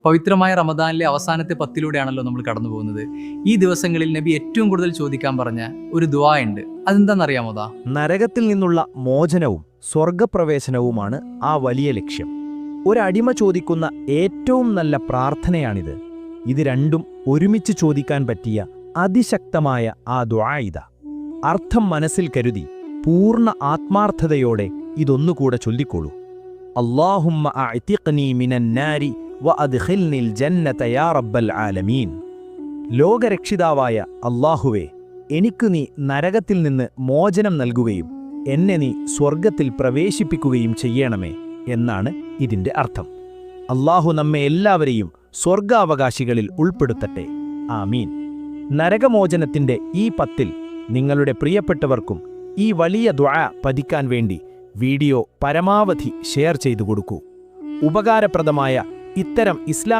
പവിത്രമായ റമദാനിലെ അവസാനത്തെ 10 നമ്മൾ കടന്നു പോകുന്നത്. ഈ ദിവസങ്ങളിൽ നബി ഏറ്റവും കൂടുതൽ ചോദിക്കാൻ പറഞ്ഞ ഒരു ദുആ ഉണ്ട്. അതെന്താണെന്നറിയാമോ? നരകത്തിൽ നിന്നുള്ള മോചനവും സ്വർഗപ്രവേശനവുമാണ് ആ വലിയ ലക്ഷ്യം. ഒരടിമ ചോദിക്കുന്ന ഏറ്റവും നല്ല പ്രാർത്ഥനയാണിത്. ഇത് രണ്ടും ഒരുമിച്ച് ചോദിക്കാൻ പറ്റിയ അതിശക്തമായ ആ ദുആ ഇതാ. അർത്ഥം മനസ്സിൽ കരുതി പൂർണ്ണ ആത്മാർത്ഥതയോടെ ഇതൊന്നുകൂടെ ചൊല്ലിക്കോളൂ. അല്ലാഹുമ്മ അഅ്തിഖ്നി മിനന്നാരി വഅദ്ഖിൽനിൽ ജന്നത യാ റബ്ബൽ ആലമീൻ. ലോകരക്ഷിതാവായ അല്ലാഹുവേ, എനിക്കു നീ നരകത്തിൽ നിന്ന് മോചനം നൽകുകയും എന്നെ നീ സ്വർഗത്തിൽ പ്രവേശിപ്പിക്കുകയും ചെയ്യണമേ എന്നാണ് ഇതിന്റെ അർത്ഥം. അല്ലാഹു നമ്മെ എല്ലാവരെയും സ്വർഗാവകാശികളിൽ ഉൾപ്പെടുത്തട്ടെ. ആമീൻ. നരകമോചനത്തിന്റെ ഈ 10 നിങ്ങളുടെ പ്രിയപ്പെട്ടവർക്കും ഈ വലിയ ദുആ പതിക്കാൻ വേണ്ടി വീഡിയോ പരമാവധി ഷെയർ ചെയ്തു കൊടുക്കൂ. ഉപകാരപ്രദമായ ഇത്തരം